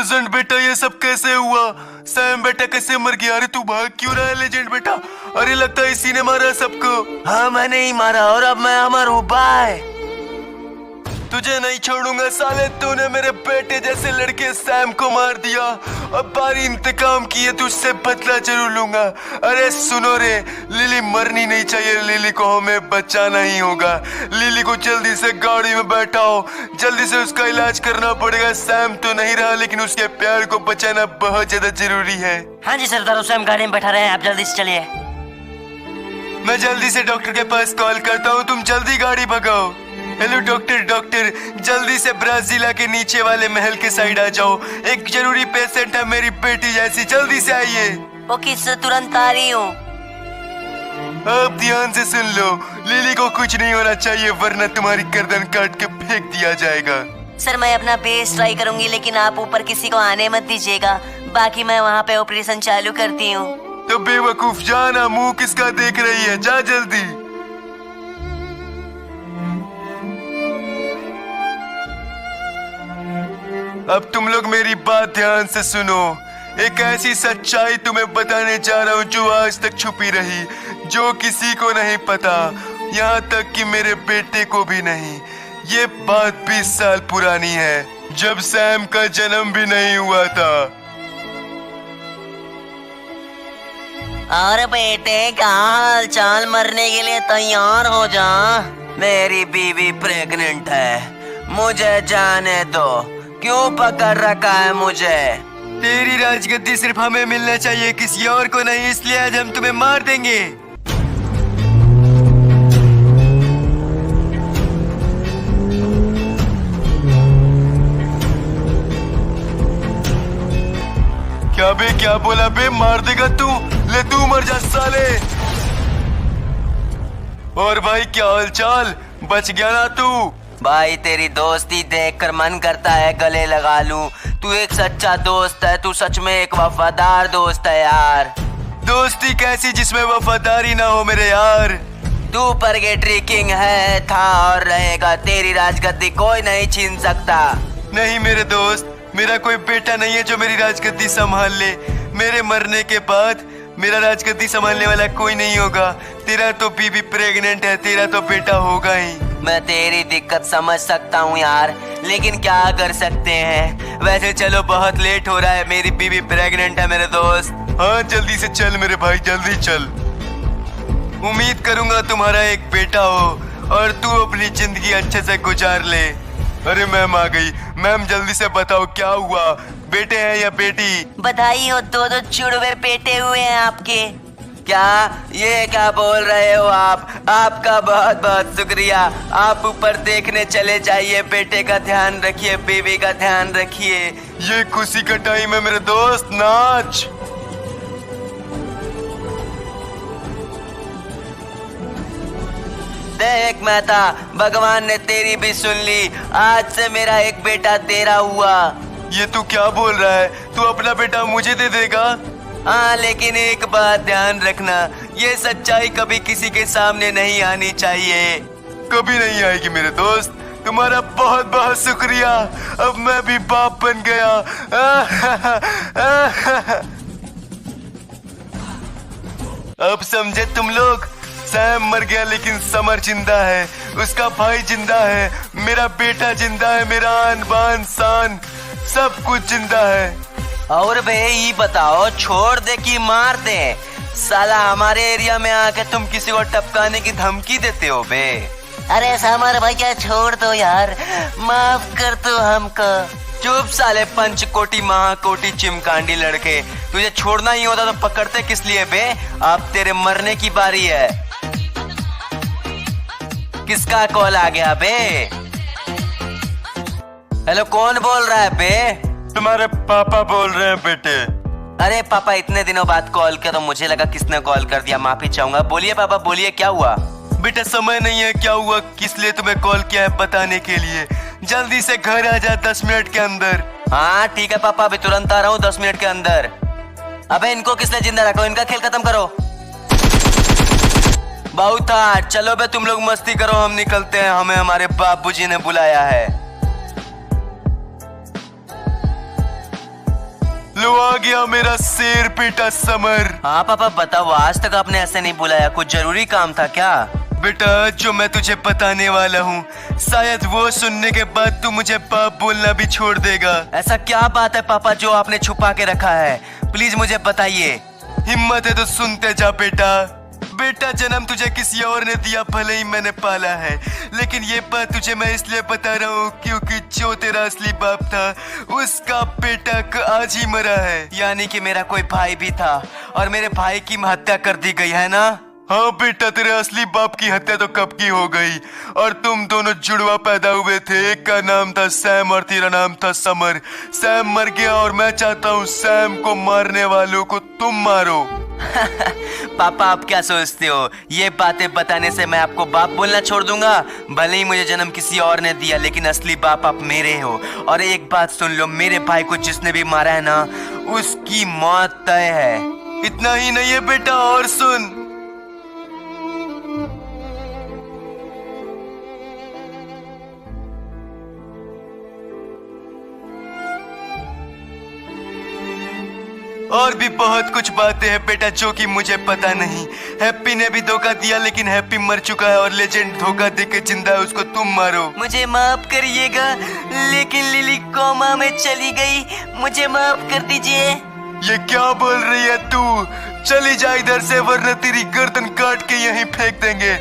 Legend बेटा, ये सब कैसे हुआ? सैम बेटा कैसे मर गया? अरे तू भाग क्यों रहा है लेजेंड बेटा? अरे लगता है इसी ने मारा सबको। हाँ मैंने ही मारा और अब मैं अमर हूँ। बाय। तुझे नहीं छोड़ूंगा साले, तूने मेरे बेटे जैसे लड़के सैम को मार दिया। अब बारी इंतकाम की है, तुझसे बदला जरूर लूंगा। अरे सुनो रे, लिली मरनी नहीं चाहिए, लिली को हमें बचाना ही होगा। लिली को जल्दी से गाड़ी में बैठाओ, जल्दी से उसका इलाज करना पड़ेगा। सैम तो नहीं रहा लेकिन उसके प्यार को बचाना बहुत ज्यादा जरूरी है। हाँ जी सरदार, सैम गाड़ी में बैठा रहे हैं, आप जल्दी से चलिए। मैं जल्दी से डॉक्टर के पास कॉल करता हूँ, तुम जल्दी गाड़ी भगाओ। हेलो डॉक्टर, डॉक्टर जल्दी से ब्राजीला के नीचे वाले महल के साइड आ जाओ, एक जरूरी पेशेंट है मेरी बेटी जैसी, जल्दी से आइए। ओके सर, तुरंत आ रही हूँ। आप ध्यान से सुन लो, लिली को कुछ नहीं होना चाहिए वरना तुम्हारी गर्दन काट के फेंक दिया जाएगा। सर मैं अपना बेस्ट ट्राई करूंगी, लेकिन आप ऊपर किसी को आने मत दीजिएगा, बाकी मैं वहाँ पे ऑपरेशन चालू करती हूँ। तो बेवकूफ जाना, मुंह किसका देख रही है, जा जल्दी। अब तुम लोग मेरी बात ध्यान से सुनो, एक ऐसी सच्चाई तुम्हें बताने जा रहा हूँ जो आज तक छुपी रही, जो किसी को नहीं पता, यहाँ तक कि मेरे बेटे को भी नहीं। ये बात 20 साल पुरानी है, जब सैम का जन्म भी नहीं हुआ था। और बेटे क्या हाल चाल, मरने के लिए तैयार हो जा। मेरी बीवी प्रेग्नेंट है, मुझे जाने दो। क्यों पकड़ रखा है मुझे? तेरी राजगद्दी सिर्फ हमें मिलना चाहिए, किसी और को नहीं, इसलिए आज हम तुम्हें मार देंगे। क्या बे, क्या बोला बे? मार देगा तू? ले तू मर जा साले। और भाई क्या हाल चाल, बच गया ना तू? भाई तेरी दोस्ती देखकर मन करता है गले लगा लूं। तू एक सच्चा दोस्त है, तू सच में एक वफादार दोस्त है यार। दोस्ती कैसी जिसमें वफादारी ना हो मेरे यार? तू परगेटरी किंग है, था और रहेगा, तेरी राजगद्दी कोई नहीं छीन सकता। नहीं मेरे दोस्त, मेरा कोई बेटा नहीं है जो मेरी राजगद्दी संभाल ले। मेरे मरने के बाद मेरा राजगद्दी संभालने वाला कोई नहीं होगा। तेरा तो बीवी प्रेग्नेंट है, तेरा तो बेटा होगा ही। मैं तेरी दिक्कत समझ सकता हूँ यार, लेकिन क्या कर सकते हैं। वैसे चलो बहुत लेट हो रहा है, मेरी बीवी प्रेग्नेंट है मेरे दोस्त। हाँ जल्दी से चल मेरे भाई, जल्दी चल। उम्मीद करूंगा तुम्हारा एक बेटा हो और तू अपनी जिंदगी अच्छे से गुजार ले। अरे मैम आ गई। मैम जल्दी से बताओ क्या हुआ, बेटे हैं या बेटी? बधाई हो, दो जुड़वे बेटे हुए हैं आपके। क्या ये क्या बोल रहे हो आप? आपका बहुत बहुत शुक्रिया। आप ऊपर देखने चले जाइए, बेटे का ध्यान रखिए, बीवी का ध्यान रखिए। ये खुशी का टाइम है मेरे दोस्त, नाच। देख मेहता, भगवान ने तेरी भी सुन ली, आज से मेरा एक बेटा तेरा हुआ। ये तू क्या बोल रहा है? तू अपना बेटा मुझे दे देगा? हाँ लेकिन एक बात ध्यान रखना, ये सच्चाई कभी किसी के सामने नहीं आनी चाहिए। कभी नहीं आएगी मेरे दोस्त, तुम्हारा बहुत बहुत शुक्रिया। अब मैं भी बाप बन गया। अब समझे तुम लोग? सैम मर गया लेकिन समर जिंदा है, उसका भाई जिंदा है, मेरा बेटा जिंदा है, मेरा आन बान शान सब कुछ जिंदा है। और बे ये बताओ, छोड़ दे कि मार दे? साला हमारे एरिया में आके तुम किसी को टपकाने की धमकी देते हो बे। अरे समर भैया छोड़ दो यार, माफ कर दो हमको। चुप साले पंचकोटी महाकोटी चिमकांडी लड़के, तुझे छोड़ना ही होता तो पकड़ते किस लिए बे? अब तेरे मरने की बारी है। किसका कॉल आ गया बे? हेलो कौन बोल रहा है बे? तुम्हारे पापा बोल रहे हैं बेटे। अरे पापा, इतने दिनों बाद कॉल किया तो मुझे लगा किसने कॉल कर दिया, माफी चाहूंगा। बोलिए पापा बोलिए, क्या हुआ? बेटा समय नहीं है, क्या हुआ, किस लिए तुम्हें कॉल किया है बताने के लिए। जल्दी से घर आ जा 10 मिनट के अंदर। हाँ ठीक है पापा, अभी तुरंत आ रहा हूँ 10 मिनट के अंदर। अबे इनको किसने जिंदा रखा? इनका खेल खत्म करो। बहुत था, चलो बे तुम लोग मस्ती करो, हम निकलते हैं, हमें हमारे बाबूजी ने बुलाया है। लो आ गया मेरा शेर बेटा समर। हाँ पापा बताओ, आज तक आपने ऐसे नहीं बुलाया, कुछ जरूरी काम था क्या? बेटा जो मैं तुझे बताने वाला हूँ शायद वो सुनने के बाद तू मुझे बाप बोलना भी छोड़ देगा। ऐसा क्या बात है पापा जो आपने छुपा के रखा है? प्लीज मुझे बताइए। हिम्मत है तो सुनते जा बेटा। बेटा जन्म तुझे किसी और ने दिया, भले ही मैंने पाला है, लेकिन ये बात तुझे मैं इसलिए बता रहा हूँ क्योंकि जो तेरा असली बाप था उसका बेटा आज ही मरा है। यानी कि मेरा कोई भाई भी था और मेरे भाई की हत्या कर दी गई है ना? हाँ बेटा, तेरे असली बाप की हत्या तो कब की हो गई और तुम दोनों जुड़वा पैदा हुए थे। एक का नाम था सैम और तेरा नाम था समर। सैम मर गया और मैं चाहता हूँ सैम को मारने वालों को तुम मारो। पापा आप क्या सोचते हो, ये बातें बताने से मैं आपको बाप बोलना छोड़ दूंगा? भले ही मुझे जन्म किसी और ने दिया, लेकिन असली बाप आप मेरे हो। और एक बात सुन लो, मेरे भाई को जिसने भी मारा है ना उसकी मौत तय है। इतना ही नहीं है बेटा, और सुन। और भी बहुत कुछ बातें हैं बेटा जो कि मुझे पता नहीं। हैप्पी ने भी धोखा दिया, लेकिन हैप्पी मर चुका है और लेजेंड धोखा देके जिंदा है, उसको तुम मारो। मुझे माफ करिएगा, लेकिन लिली कोमा में चली गई, मुझे माफ कर दीजिए। ये क्या बोल रही है तू? चली जा इधर से वरना तेरी गर्दन काट के यहीं फेंक देंगे।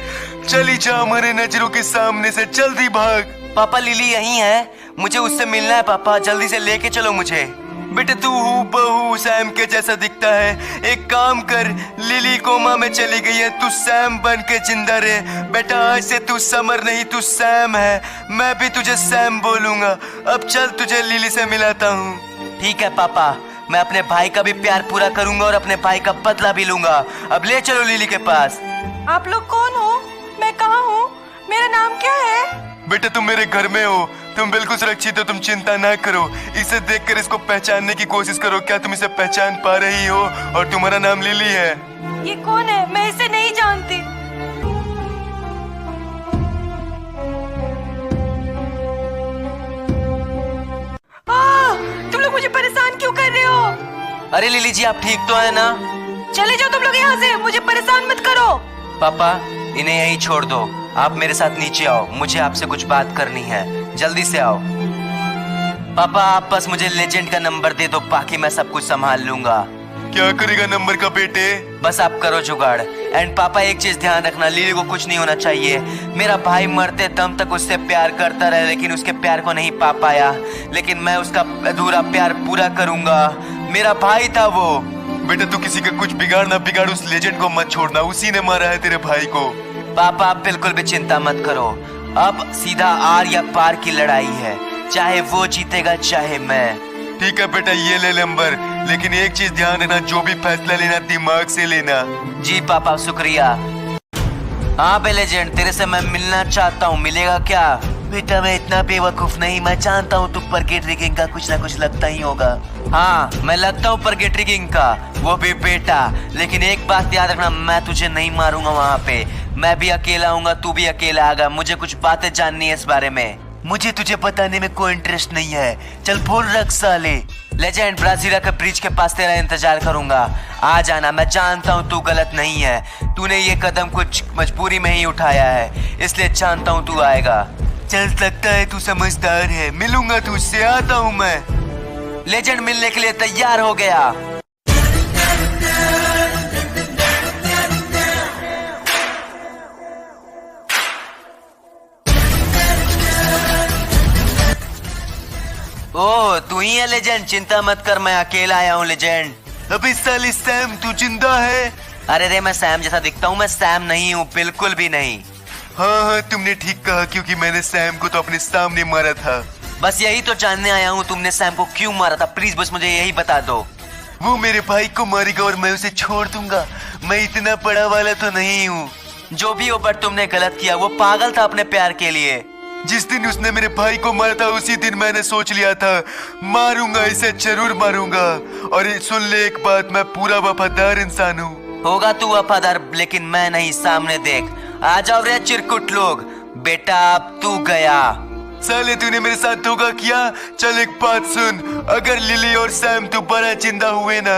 चली जा हमारे नजरों के सामने से, जल्दी भाग। पापा लिली यहीं है, मुझे उससे मिलना है पापा, जल्दी से लेके चलो मुझे। बेटे तू हूबहू सैम के जैसा दिखता है। एक काम कर, लिली कोमा में चली गई है, तू सैम बन के जिंदा रहे। बेटा आज से तू समर नहीं, तू सैम है। मैं भी तुझे सैम बोलूंगा। अब चल तुझे लिली से मिलाता हूँ। ठीक है पापा, मैं अपने भाई का भी प्यार पूरा करूंगा और अपने भाई का बदला भी लूंगा। अब ले चलो लिली के पास। आप लोग कौन हो? मैं कहाँ हूँ? मेरा नाम क्या है? बेटा तुम मेरे घर में हो, तुम बिल्कुल सुरक्षित हो, तुम चिंता ना करो। इसे देखकर इसको पहचानने की कोशिश करो। क्या तुम इसे पहचान पा रही हो? और तुम्हारा नाम लिली है। ये कौन है? मैं इसे नहीं जानती। तुम लोग मुझे परेशान क्यों कर रहे हो? अरे लिली जी आप ठीक तो है ना? चले जाओ तुम लोग यहाँ से, मुझे परेशान मत करो। पापा इन्हें यहीं छोड़ दो, आप मेरे साथ नीचे आओ, मुझे आपसे कुछ बात करनी है, जल्दी से आओ। पापा आप बस मुझे लेजेंड का नंबर दे दो, बाकी मैं सब कुछ संभाल लूंगा। क्या करेगा नंबर का बेटे? बस आप करो जुगाड़। एंड पापा एक चीज ध्यान रखना, लिली को कुछ नहीं होना चाहिए। मेरा भाई मरते दम तक उससे प्यार करता रहे, लेकिन उसके प्यार को नहीं पा पाया, लेकिन मैं उसका अधूरा प्यार पूरा करूंगा। मेरा भाई था वो। बेटा तू किसी का कुछ बिगाड़ ना बिगाड़, उस लेजेंड को मत छोड़ना, उसी ने मारा है तेरे भाई को। पापा आप बिल्कुल भी चिंता मत करो, अब सीधा आर या पार की लड़ाई है, चाहे वो जीतेगा चाहे मैं। ठीक है बेटा ये ले नंबर, लेकिन एक चीज ध्यान रखना, जो भी फैसला लेना दिमाग से लेना। जी पापा शुक्रिया। हाँ बे लेजेंड, तेरे से मैं मिलना चाहता हूँ, मिलेगा क्या? बेटा मैं इतना बेवकूफ नहीं, मैं जानता हूँ तू परगेटरी किंग का कुछ ना कुछ लगता ही होगा। हाँ मैं लगता हूँ परगेटरी किंग का, वो भी बेटा, लेकिन एक बात याद रखना, मैं तुझे नहीं मारूंगा वहाँ पे। मैं भी अकेला आऊंगा, तू भी अकेला आगा, मुझे कुछ बातें जाननी है इस बारे में। मुझे तुझे बताने में कोई इंटरेस्ट नहीं है, चल फोन रख साले। लेजेंड ब्राजीला के ब्रिज के पास तेरा इंतजार करूंगा, आ जाना। मैं जानता हूँ तू गलत नहीं है, तूने ये कदम कुछ मजबूरी में ही उठाया है, इसलिए जानता हूँ तू आएगा। चल सकता है तू समझदार है, मिलूंगा तुझसे, आता हूँ मैं। लेजेंड मिलने के लिए तैयार हो गया। ओह तू ही है लेजेंड, चिंता मत कर, मैं अकेला आया हूँ लेजेंड। अबे साले सैम तू जिंदा है? अरे रे मैं सैम जैसा दिखता हूँ? मैं सैम नहीं हूँ, बिल्कुल भी नहीं। हाँ हाँ तुमने ठीक कहा, क्योंकि मैंने सैम को तो अपने सामने मारा था। बस यही तो जानने आया हूँ, तुमने सैम को क्यों मारा था, प्लीज बस मुझे यही बता दो। वो मेरे भाई को मारेगा और मैं उसे छोड़ दूंगा, मैं इतना बड़ा वाला तो नहीं हूँ। जो भी हो, पर तुमने गलत किया, वो पागल था अपने प्यार के लिए। जिस दिन उसने मेरे भाई को मारा था उसी दिन मैंने सोच लिया था मारूंगा इसे, जरूर मारूंगा। और सुन ले एक बात, मैं पूरा वफादार इंसान हूँ। होगा तू वफादार, लेकिन मैं नहीं। सामने देख, आ जाओ रे चिरकुट लोग, बेटा अब तू गया। साले तूने मेरे साथ धोखा किया। चल एक बात सुन, अगर लिली और सैम दोबारा जिंदा हुए ना,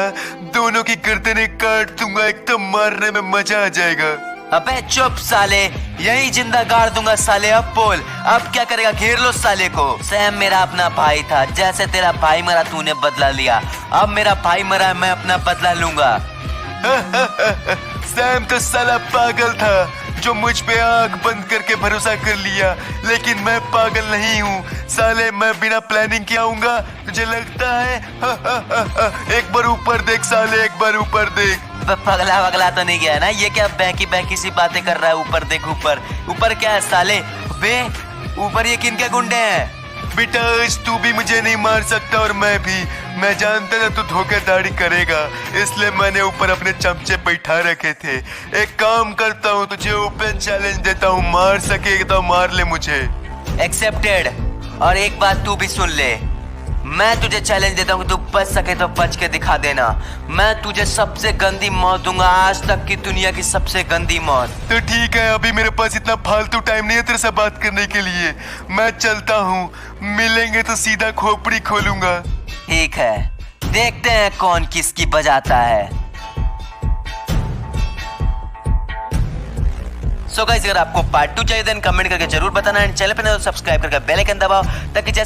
दोनों की गर्दनें काट दूंगा, एकदम मारने में मजा आ जाएगा। अबे चुप साले, यही जिंदा गाड़ दूंगा साले। अब बोल, अब क्या करेगा? घेर लो साले को। सैम मेरा अपना भाई था, जैसे तेरा भाई मरा तूने बदला लिया, अब मेरा भाई मरा मैं अपना बदला लूंगा। सैम तो साला पागल था जो मुझ पे आंख बंद करके भरोसा कर लिया, लेकिन मैं पागल नहीं हूँ साले। मैं बिना प्लानिंग के आऊंगा, तुझे लगता है? एक बार ऊपर देख साले, एक बार ऊपर देख। पगला वगला तो नहीं गया ना? ये क्या बहकी बहकी सी बातें कर रहा है? ऊपर देख, ऊपर ऊपर क्या है साले? बे ऊपर ये किनके गुंडे हैं? बेटा आज तू भी मुझे नहीं मार सकता और मैं भी। मैं जानता था तू धोखाधड़ी करेगा, इसलिए मैंने ऊपर अपने चमचे बैठा रखे थे। एक काम करता हूँ, तुझे ओपन चैलेंज देता हूँ, मार सके तो मार ले मुझे। एक्सेप्टेड। और एक बात तू भी सुन ले, मैं तुझे चैलेंज देता हूँ, तू बच सके तो बच के दिखा देना। मैं तुझे सबसे गंदी मौत दूंगा, आज तक की दुनिया की सबसे गंदी मौत। तो ठीक है, अभी मेरे पास इतना फालतू टाइम नहीं है तेरे से बात करने के लिए। मैं चलता हूँ, मिलेंगे तो सीधा खोपड़ी खोलूंगा। ठीक है, देखते हैं कौन किसकी बजाता है। सो गाइस, अगर आपको पार्ट 2 चाहिए देन कमेंट करके जरूर बताना, एंड चैनल पे नए हो सब्सक्राइब करके बेल आइकन दबाओ, ताकि जैसे